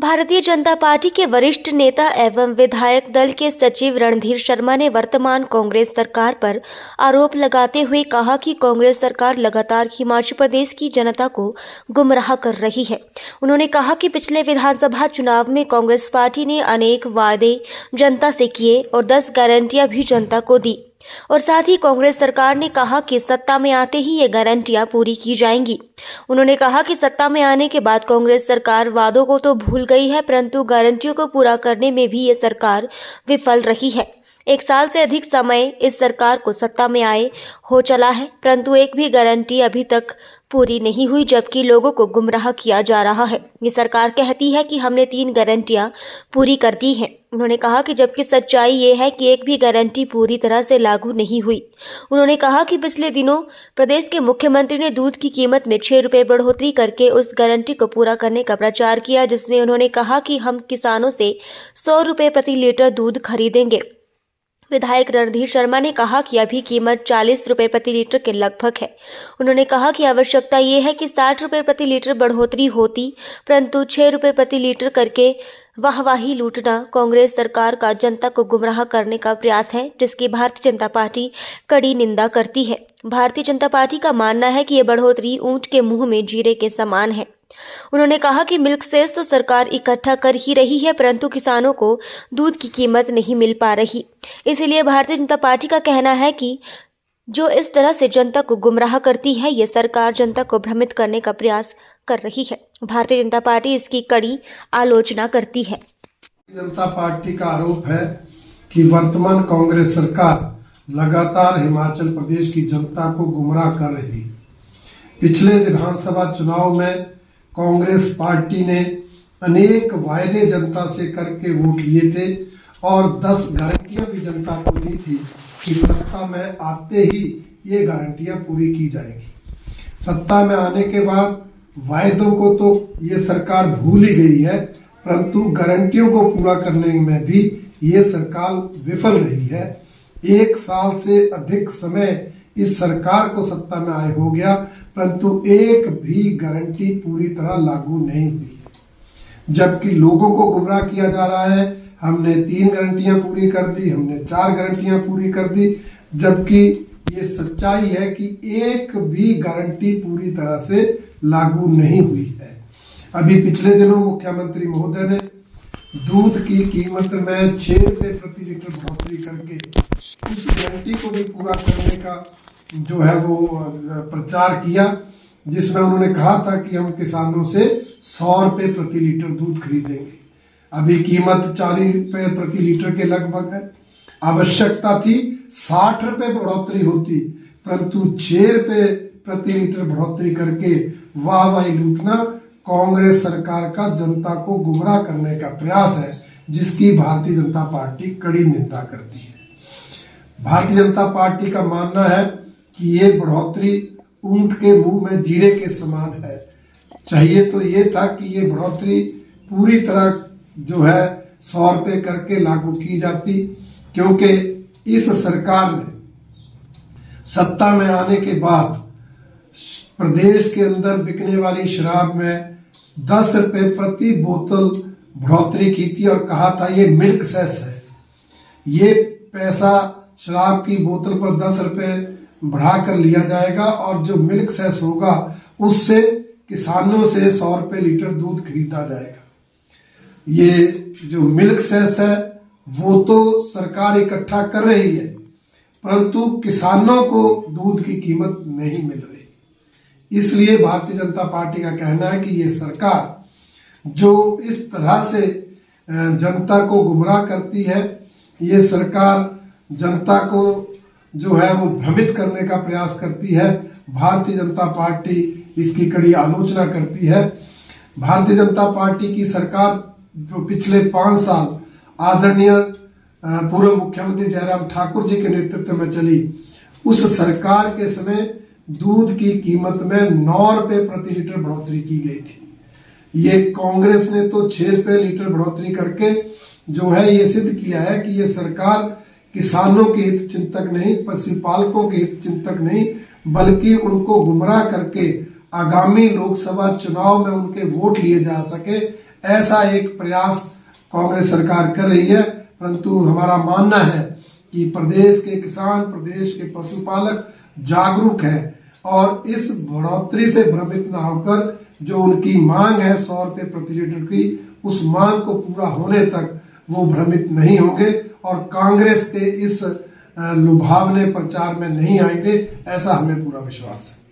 Bharatiya Janata party के वरिष्ठ नेता एवं विधायक दल के सचिव रणधीर शर्मा ने वर्तमान कांग्रेस सरकार पर आरोप लगाते हुए कहा कि कांग्रेस सरकार लगातार हिमाचल प्रदेश की जनता को गुमराह कर रही है। उन्होंने कहा कि पिछले विधानसभा चुनाव में कांग्रेस पार्टी ने अनेक वादे जनता से किए और 10 गारंटियां भी जनता को दी और साथ ही कांग्रेस सरकार ने कहा कि सत्ता में आते ही ये गारंटियां पूरी की जाएंगी। उन्होंने कहा कि सत्ता में आने के बाद कांग्रेस सरकार वादों को तो भूल गई है, परंतु गारंटियों को पूरा करने में भी ये सरकार विफल रही है। 1 साल से अधिक समय इस सरकार को सत्ता में आए हो चला है, परंतु एक भी गारंटी अभी तक पूरी नहीं हुई, जबकि लोगों को गुमराह किया जा रहा है। ये सरकार कहती है कि हमने 3 गारंटियां पूरी कर दी हैं। उन्होंने कहा कि जबकि सच्चाई ये है कि एक भी गारंटी पूरी तरह से लागू नहीं हुई। उन्होंने कहा कि पिछले दिनों प्रदेश के मुख्यमंत्री ने दूध की कीमत में 6 रुपये बढ़ोतरी करके उस गारंटी को पूरा करने का प्रचार किया, जिसमें उन्होंने कहा कि हम किसानों से 100 रुपये प्रति लीटर दूध खरीदेंगे। विधायक रणधीर शर्मा ने कहा कि अभी कीमत 40 रुपये प्रति लीटर के लगभग है। उन्होंने कहा कि आवश्यकता ये है कि 60 रुपये प्रति लीटर बढ़ोतरी होती, परंतु 6 रुपये प्रति लीटर करके वाहवाही लूटना कांग्रेस सरकार का जनता को गुमराह करने का प्रयास है, जिसकी भारतीय जनता पार्टी कड़ी निंदा करती है। भारतीय जनता पार्टी का मानना है कि ये बढ़ोतरी ऊंट के मुंह में जीरे के समान है। उन्होंने कहा कि मिल्क सेस तो सरकार इकट्ठा कर ही रही है, परंतु किसानों को दूध की कीमत नहीं मिल पा रही। इसीलिए भारतीय जनता पार्टी का कहना है कि जो इस तरह से जनता को गुमराह करती है, ये सरकार जनता को भ्रमित करने का प्रयास कर रही है। भारतीय जनता पार्टी इसकी कड़ी आलोचना करती है। जनता पार्टी का आरोप है कि वर्तमान कांग्रेस सरकार लगातार हिमाचल प्रदेश की जनता को गुमराह कर रही। पिछले विधानसभा चुनाव में कांग्रेस पार्टी ने अनेक वायदे जनता से करके वोट लिए थे और 10 गारंटियां भी जनता को दी थी कि सत्ता में आते ही ये गारंटियां पूरी की जाएगी। सत्ता में आने के बाद वायदों को तो ये सरकार भूल ही गई है, परंतु गारंटियों को पूरा करने में भी ये सरकार विफल रही है। 1 साल से अधिक समय इस सरकार को सत्ता में आए हो गया, परंतु एक भी गारंटी पूरी तरह लागू नहीं हुई, जबकि लोगों को गुमराह किया जा रहा है। हमने 3 गारंटियां पूरी कर दी, हमने 4 गारंटियां पूरी कर दी, जबकि ये सच्चाई है कि एक भी गारंटी पूरी तरह से लागू नहीं हुई है। अभी पिछले दिनों मुख्यमंत्री महोदय ने दूध की कीमत में 6 रुपये प्रति लीटर बढ़ोतरी करके इस गारंटी को भी पूरा करने का जो है वो प्रचार किया, जिसमें उन्होंने कहा था कि हम किसानों से 100 रुपये प्रति लीटर दूध खरीदेंगे। अभी कीमत 40 रुपये प्रति लीटर के लगभग है। आवश्यकता थी 60 रुपये बढ़ोतरी होती, परंतु 6 रुपये प्रति लीटर बढ़ोतरी करके वाहवाही लूटना कांग्रेस सरकार का जनता को गुमराह करने का प्रयास है, जिसकी भारतीय जनता पार्टी कड़ी निंदा करती है। भारतीय जनता पार्टी का मानना है कि ये बढ़ोतरी ऊंट के मुंह में जीरे के समान है। चाहिए तो ये था कि ये बढ़ोतरी पूरी तरह जो है 100 रुपये करके लागू की जाती, क्योंकि इस सरकार ने सत्ता में आने के बाद प्रदेश के अंदर बिकने वाली शराब में 10 रुपये प्रति बोतल बढ़ोतरी की थी और कहा था ये मिल्क सेस है। ये पैसा शराब की बोतल पर 10 रुपये बढ़ा कर लिया जाएगा और जो मिल्क सेस होगा उससे किसानों से 100 रुपये लीटर दूध खरीदा जाएगा। ये जो मिल्क सेस है वो तो सरकार इकट्ठा कर रही है, परंतु किसानों को दूध की कीमत नहीं मिल रही। इसलिए भारतीय जनता पार्टी का कहना है कि ये सरकार जो इस तरह से जनता को गुमराह करती है, ये सरकार जनता को जो है वो भ्रमित करने का प्रयास करती है। भारतीय जनता पार्टी इसकी कड़ी आलोचना करती है। भारतीय जनता पार्टी की सरकार जो पिछले 5 साल आदरणीय पूर्व मुख्यमंत्री जयराम ठाकुर जी के नेतृत्व में चली, उस सरकार के समय दूध की कीमत में 9 रुपये प्रति लीटर बढ़ोतरी की गई थी। ये कांग्रेस ने तो 6 रुपये लीटर बढ़ोतरी करके जो है ये सिद्ध किया है कि ये सरकार किसानों के हित चिंतक नहीं, पशुपालकों के हित चिंतक नहीं, बल्कि उनको गुमराह करके आगामी लोकसभा चुनाव में उनके वोट लिए जा सके, ऐसा एक प्रयास कांग्रेस सरकार कर रही है। परंतु हमारा मानना है कि प्रदेश के किसान, प्रदेश के पशुपालक जागरूक है और इस बढ़ोतरी से भ्रमित न होकर जो उनकी मांग है 100 रुपये प्रति लीटर की, उस मांग को पूरा होने तक वो भ्रमित नहीं होंगे और कांग्रेस के इस लुभावने प्रचार में नहीं आएंगे, ऐसा हमें पूरा विश्वास है।